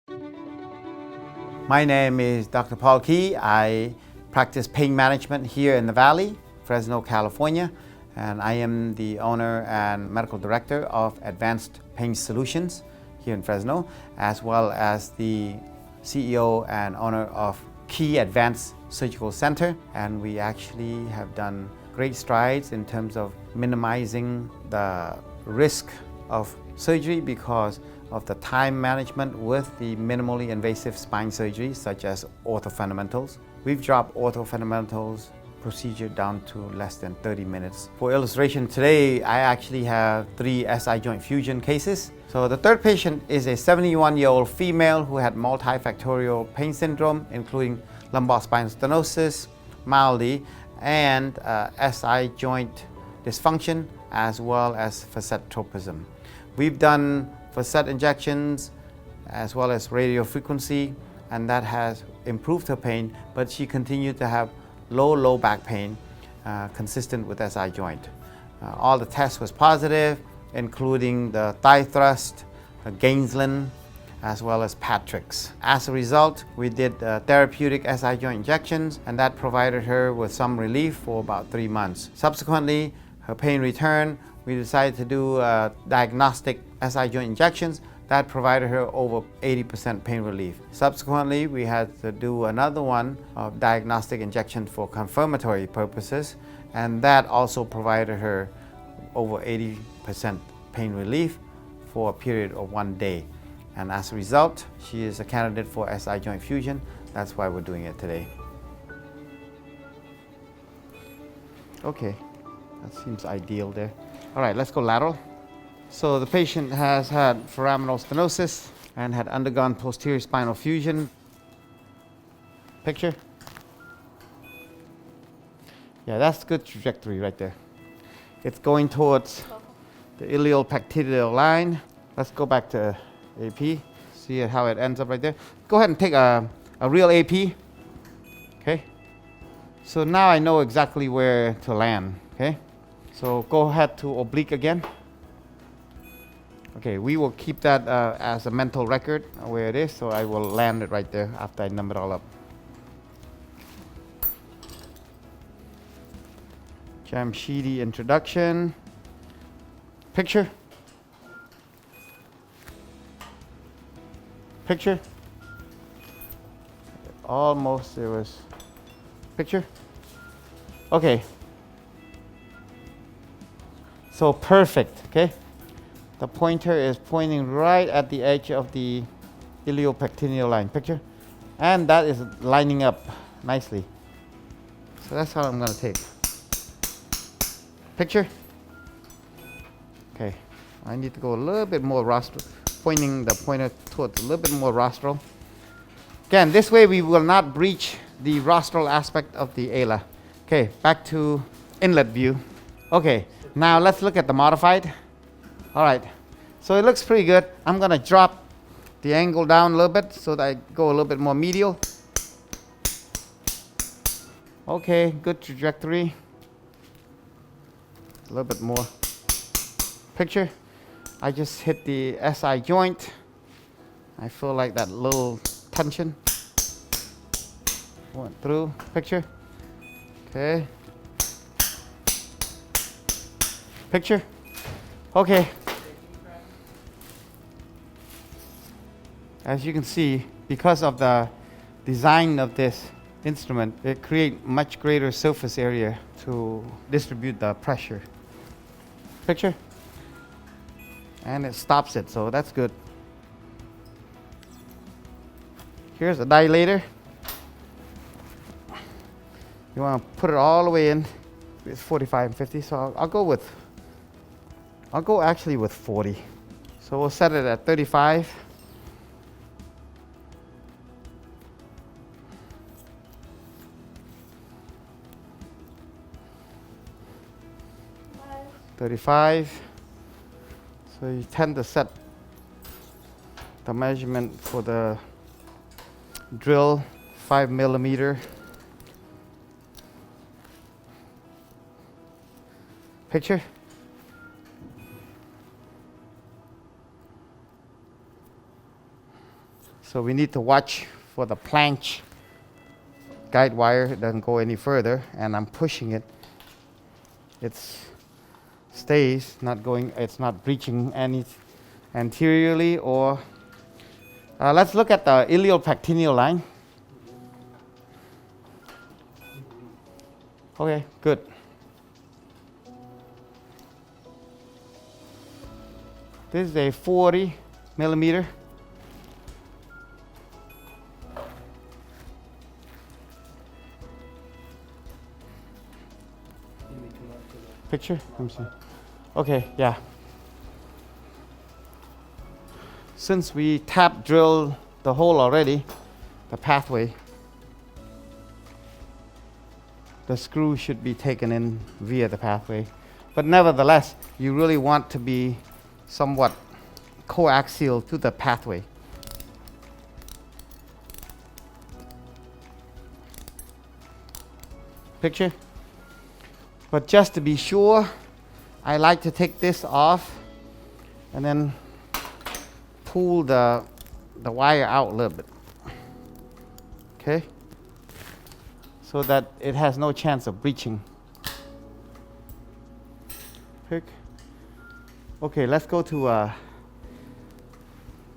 My name is Dr. Paul Key. I practice pain management here in the Valley, Fresno, California, and I am the owner and medical director of Advanced Pain Solutions here in Fresno, as well as the CEO and owner of Key Advanced Surgical Center. And we actually have done great strides in terms of minimizing the risk of surgery because of the time management with the minimally invasive spine surgery such as orthofundamentals. We've dropped orthofundamentals procedure down to less than 30 minutes. For illustration today, I actually have 3 SI joint fusion cases. So the third patient is a 71-year-old female who had multifactorial pain syndrome, including lumbar spinal stenosis, mildly, and SI joint dysfunction, as well as facet tropism. We've done facet injections as well as radiofrequency, and that has improved her pain, but she continued to have low back pain consistent with SI joint. All the tests was positive, including the thigh thrust, the Gainsland, as well as Patrick's. As a result, we did therapeutic SI joint injections, and that provided her with some relief for about 3 months. Subsequently, her pain returned. We decided to do diagnostic SI joint injections. That provided her over 80% pain relief. Subsequently, we had to do another one of diagnostic injection for confirmatory purposes, and that also provided her over 80% pain relief for a period of 1 day. And as a result, she is a candidate for SI joint fusion. That's why we're doing it today. Okay, that seems ideal there. All right, let's go lateral. So the patient has had foraminal stenosis and had undergone posterior spinal fusion. Picture. Yeah, that's good trajectory right there. It's going towards the iliopectineal line. Let's go back to AP. See how it ends up right there. Go ahead and take a real AP. Okay. So now I know exactly where to land. Okay. So go ahead to oblique again. Okay, we will keep that as a mental record where it is, so I will land it right there after I number it all up. Jamshidi introduction. Picture. Picture. Almost there was picture. Okay. So perfect, okay? The pointer is pointing right at the edge of the iliopectineal line. Picture. And that is lining up nicely. So that's how I'm going to take. Picture. Okay. I need to go a little bit more rostral, pointing the pointer towards a little bit more rostral. Again, this way we will not breach the rostral aspect of the ala. Okay, back to inlet view. Okay, now let's look at the modified. All right, so it looks pretty good. I'm gonna drop the angle down a little bit so that I go a little bit more medial. Okay, good trajectory. A little bit more. Picture. I just hit the SI joint. I feel like that little tension went through. Picture. Okay. Picture. Okay. As you can see, because of the design of this instrument, it creates much greater surface area to distribute the pressure. Picture. And it stops it, so that's good. Here's a dilator. You want to put it all the way in. It's 45 and 50, so I'll go actually with 40. So we'll set it at 35. So you tend to set the measurement for the drill 5 millimeter. Picture. So we need to watch for the planche guide wire. It doesn't go any further, and I'm pushing it. It stays, not going, it's not breaching any anteriorly or let's look at the iliopectineal line. Okay, good. This is a 40 millimeter. Picture? Let me see. Okay, yeah. Since we tap drilled the hole already, the pathway, the screw should be taken in via the pathway. But nevertheless, you really want to be somewhat coaxial to the pathway. Picture? But just to be sure, I like to take this off and then pull the wire out a little bit. Okay? So that it has no chance of breaching. Pick. Okay, let's go to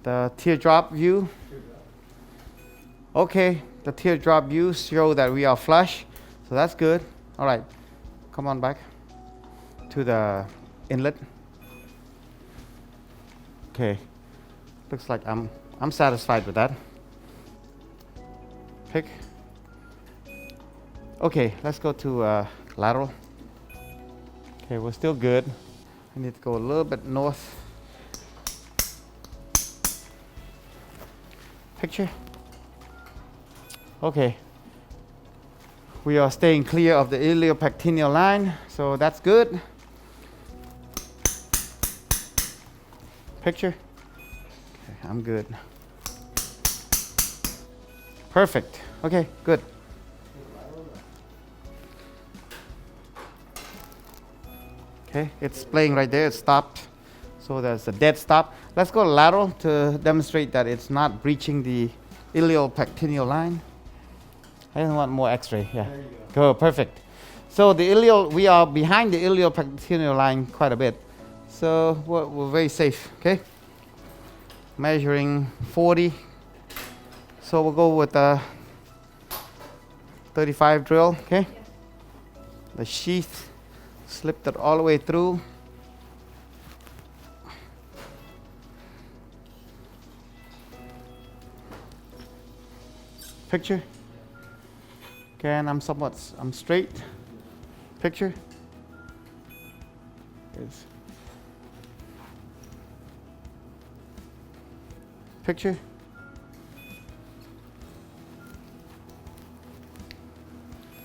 the teardrop view. Okay, the teardrop views show that we are flush, so that's good. All right, come on back to the inlet. Okay, looks like I'm satisfied with that. Pick. Okay, let's go to lateral. Okay, we're still good. I need to go a little bit north. Picture. Okay. We are staying clear of the iliopectineal line, so that's good. Picture. Okay, I'm good. Perfect. Okay, good. Okay, it's playing right there, it stopped. So there's a dead stop. Let's go lateral to demonstrate that it's not breaching the iliopectineal line. I don't want more x-ray, yeah. There you go. Go, perfect. So we are behind the iliopectineal line quite a bit. So we're very safe, okay? Measuring 40. So we'll go with the 35 drill, okay? The sheath. Slipped it all the way through. Picture. Okay, and I'm straight. Picture. It's picture.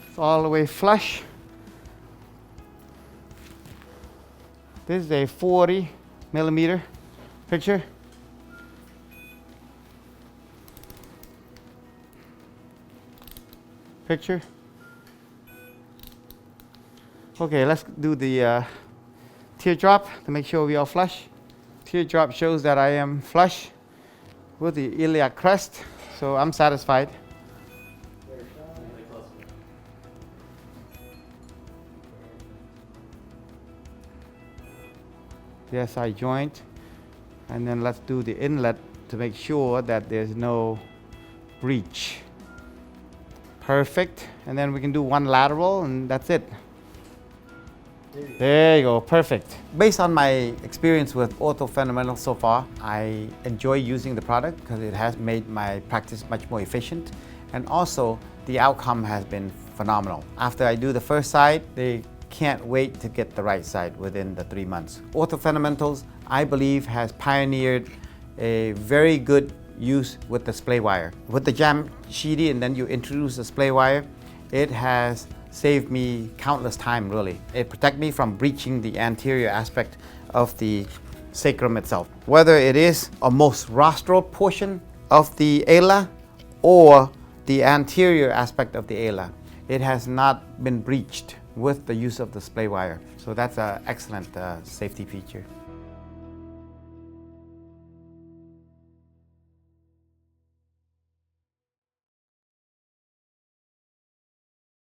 It's all the way flush. This is a 40 millimeter picture. Picture. Okay, let's do the teardrop to make sure we are flush. Teardrop shows that I am flush with the iliac crest, so I'm satisfied. The SI joint, and then let's do the inlet to make sure that there's no breach. Perfect, and then we can do one lateral and that's it. There you go, perfect. Based on my experience with Ortho Fundamentals so far, I enjoy using the product because it has made my practice much more efficient, and also the outcome has been phenomenal. After I do the first side, they can't wait to get the right side within the 3 months. Ortho Fundamentals, I believe, has pioneered a very good use with the SplayWire. With the jam sheety and then you introduce the SplayWire, it has saved me countless time, really. It protects me from breaching the anterior aspect of the sacrum itself. Whether it is a most rostral portion of the ala or the anterior aspect of the ala, it has not been breached with the use of the SplayWire. So that's an excellent safety feature.